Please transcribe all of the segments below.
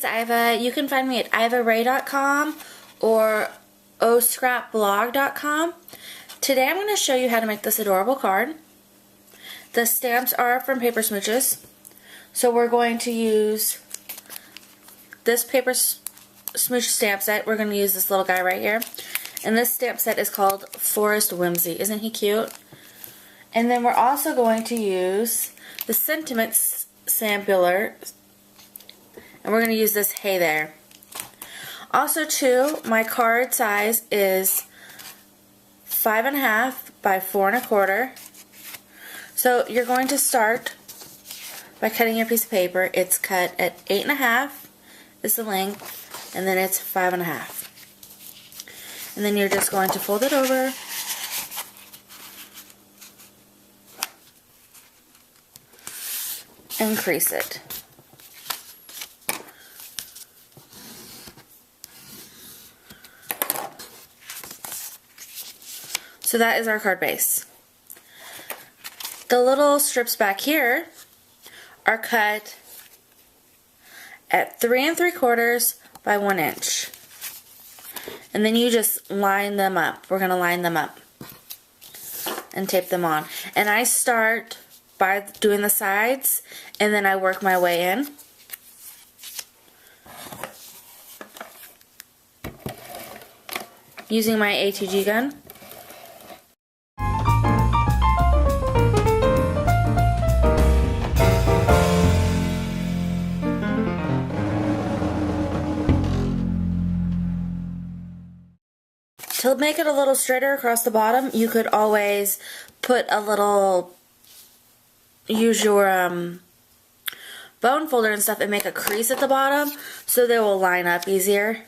it's Iva. You can find me at ivaray.com or oscrapblog.com. Today I'm going to show you how to make this adorable card. The stamps are from Paper Smooches. So we're going to use this Paper Smooch stamp set. We're going to use this little guy right here. And this stamp set is called Forest Whimsy. Isn't he cute? And then we're also going to use the Sentiment Sampler. And we're going to use this Hey There. Also too, my card size is 5.5 by 4 1/4. So you're going to start by cutting your piece of paper. It's cut at 8.5 is the length, and then it's 5.5. And then you're just going to fold it over and crease it. So that is our card base. The little strips back here are cut at 3 3/4 by 1 inch. And then you just line them up. We're going to line them up and tape them on. And I start by doing the sides and then I work my way in. Using my ATG gun. To make it a little straighter across the bottom, you could always put a little, use your bone folder and stuff and make a crease at the bottom so they will line up easier.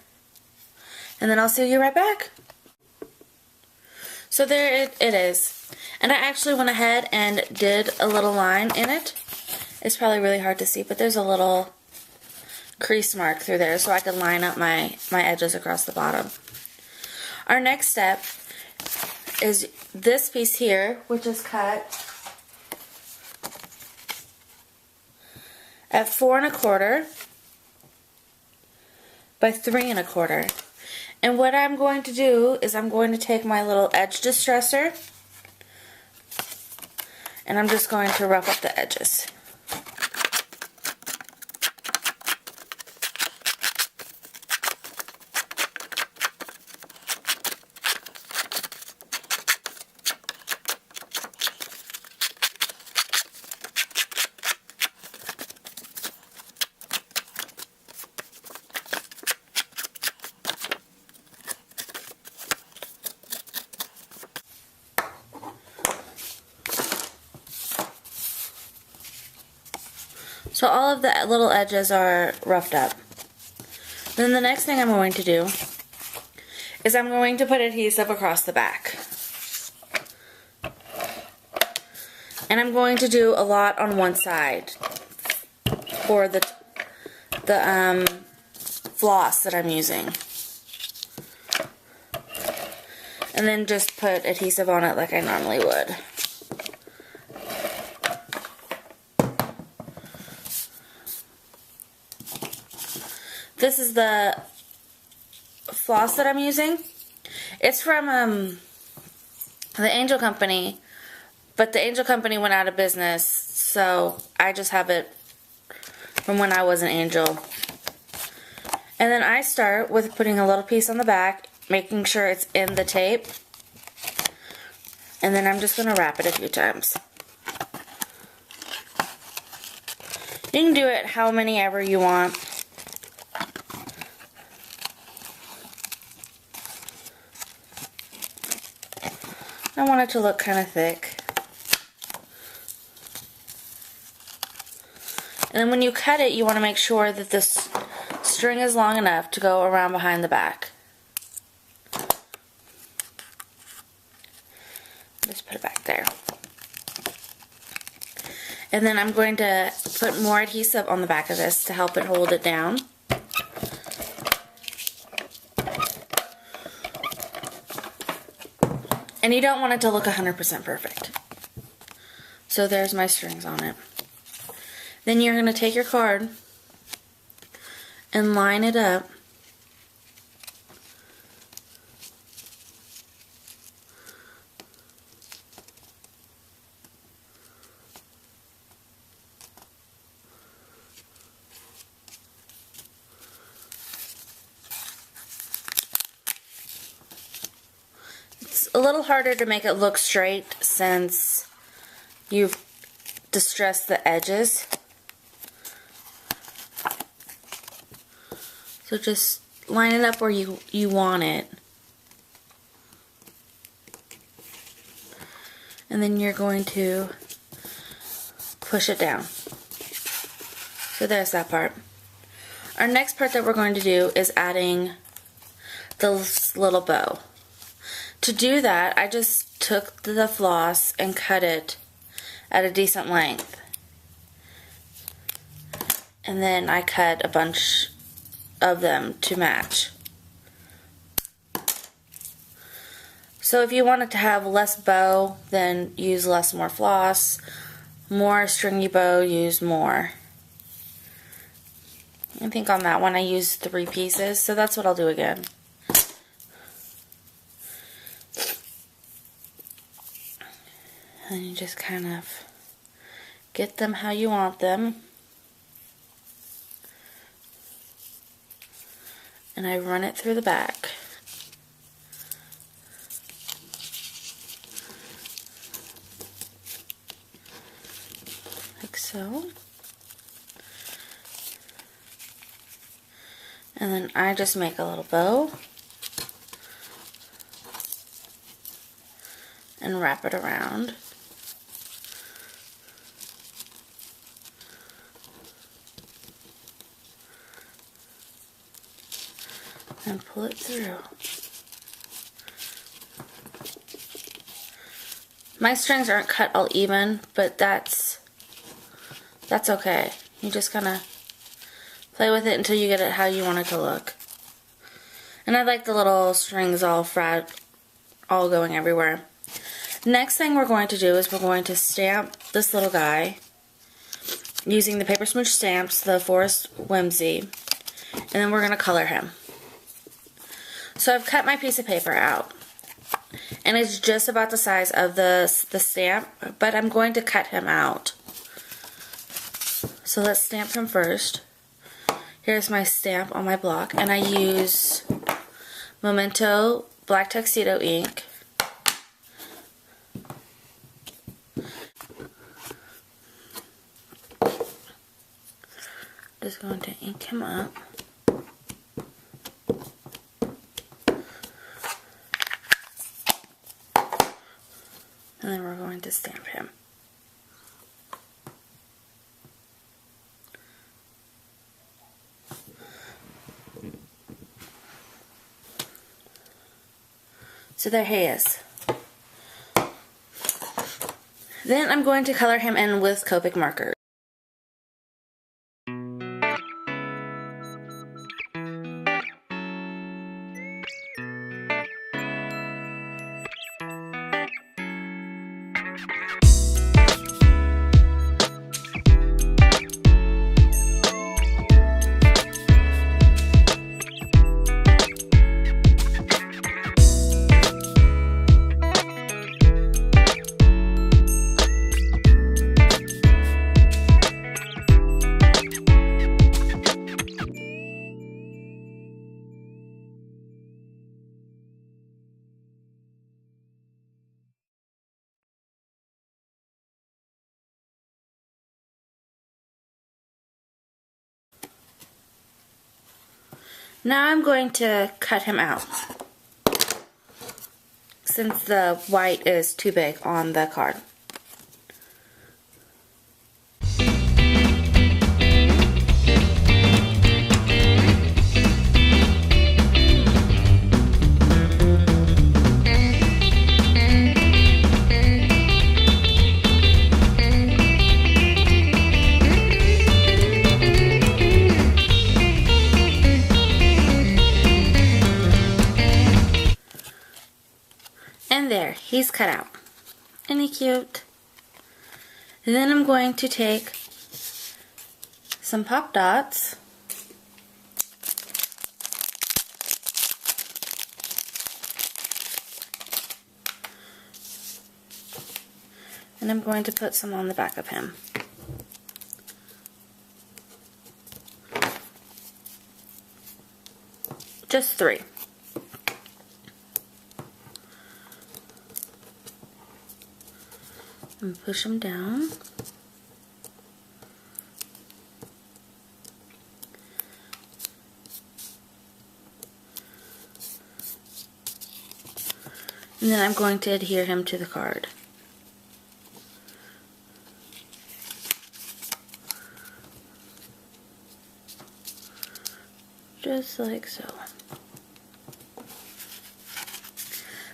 And then I'll see you right back. So there it is. And I actually went ahead and did a little line in it. It's probably really hard to see, but there's a little crease mark through there so I can line up my edges across the bottom. Our next step is this piece here, which is cut at 4 1/4 by 3 1/4. And what I'm going to do is I'm going to take my little edge distresser and I'm just going to rough up the edges. So all of the little edges are roughed up. Then the next thing I'm going to do is I'm going to put adhesive across the back. And I'm going to do a lot on one side for the floss that I'm using. And then just put adhesive on it like I normally would. This is the floss that I'm using. It's from the Angel Company, but the Angel Company went out of business, so I just have it from when I was an Angel. And then I start with putting a little piece on the back, making sure it's in the tape, and then I'm just going to wrap it a few times. You can do it how many ever you want. I want it to look kind of thick. And then when you cut it, you want to make sure that this string is long enough to go around behind the back. Just put it back there. And then I'm going to put more adhesive on the back of this to help it hold it down. And you don't want it to look 100% perfect. So there's my strings on it. Then you're going to take your card and line it up. It's a little harder to make it look straight since you've distressed the edges. So just line it up where you want it. And then you're going to push it down. So there's that part. Our next part that we're going to do is adding this little bow. To do that, I just took the floss and cut it at a decent length. And then I cut a bunch of them to match. So if you wanted to have less bow, then use more floss. More stringy bow, use more. I think on that one I used 3 pieces, so that's what I'll do again. And you just kind of get them how you want them. And I run it through the back. Like so. And then I just make a little bow and wrap it around. And pull it through. My strings aren't cut all even, but that's okay. You just kind of play with it until you get it how you want it to look. And I like the little strings all going everywhere. Next thing we're going to do is we're going to stamp this little guy using the Paper Smooch stamps, the Forest Whimsy, and then we're going to color him. So I've cut my piece of paper out, and it's just about the size of the stamp, but I'm going to cut him out. So let's stamp him first. Here's my stamp on my block, and I use Memento Black Tuxedo ink. Just going to ink him up. And then we're going to stamp him. So there he is. Then I'm going to color him in with Copic markers. Now I'm going to cut him out, since the white is too big on the card. And there, he's cut out. Isn't he cute? And then I'm going to take some pop dots And I'm going to put some on the back of him. Just 3. And push them down. And then I'm going to adhere him to the card. Just like so.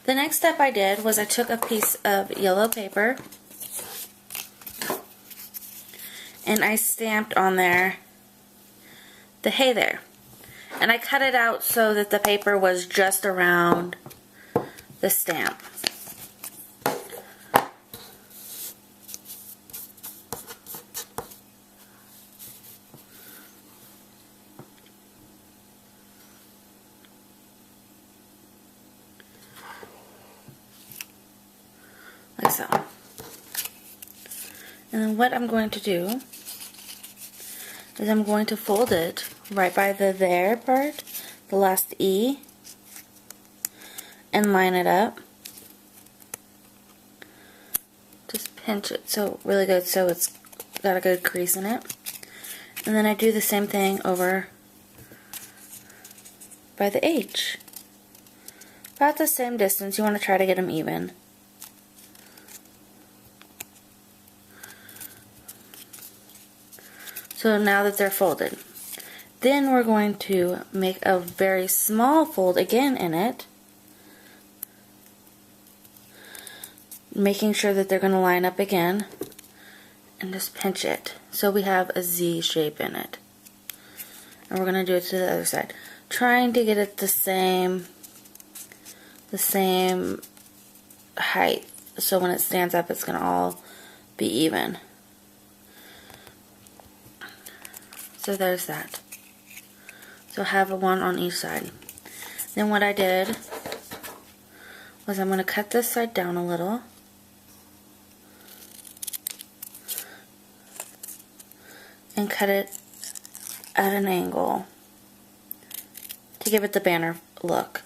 The next step I did was I took a piece of yellow paper and I stamped on there the hey there. And I cut it out so that the paper was just around the stamp. Like so. And then what I'm going to do is I'm going to fold it right by the there part, the last E, and line it up. Just pinch it so really good so it's got a good crease in it. And then I do the same thing over by the H. About the same distance. You want to try to get them even. So now that they're folded, then we're going to make a very small fold again in it, making sure that they're going to line up again, and just pinch it so we have a Z shape in it. And we're going to do it to the other side, trying to get it the same height, so when it stands up it's going to all be even. So there's that. So have a one on each side. Then what I did was I'm going to cut this side down a little. And cut it at an angle to give it the banner look.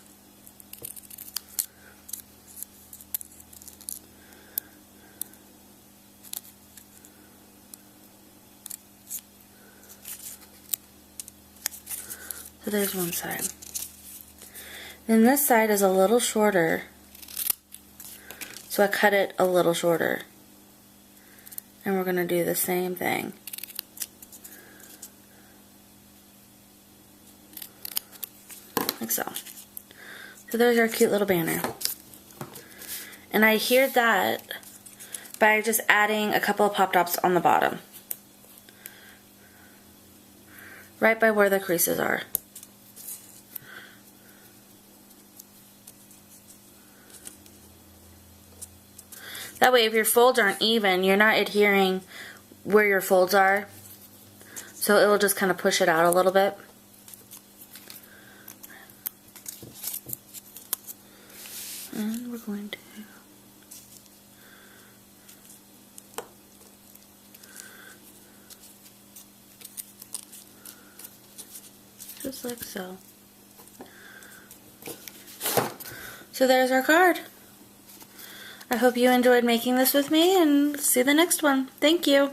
So there's one side. Then this side is a little shorter, so I cut it a little shorter. And we're going to do the same thing. Like so. So there's our cute little banner. And I adhered that by just adding a couple of pop dots on the bottom. Right by where the creases are. That way if your folds aren't even, you're not adhering where your folds are. So it will just kind of push it out a little bit. And we're going to just like so. So there's our card. I hope you enjoyed making this with me, and see the next one. Thank you.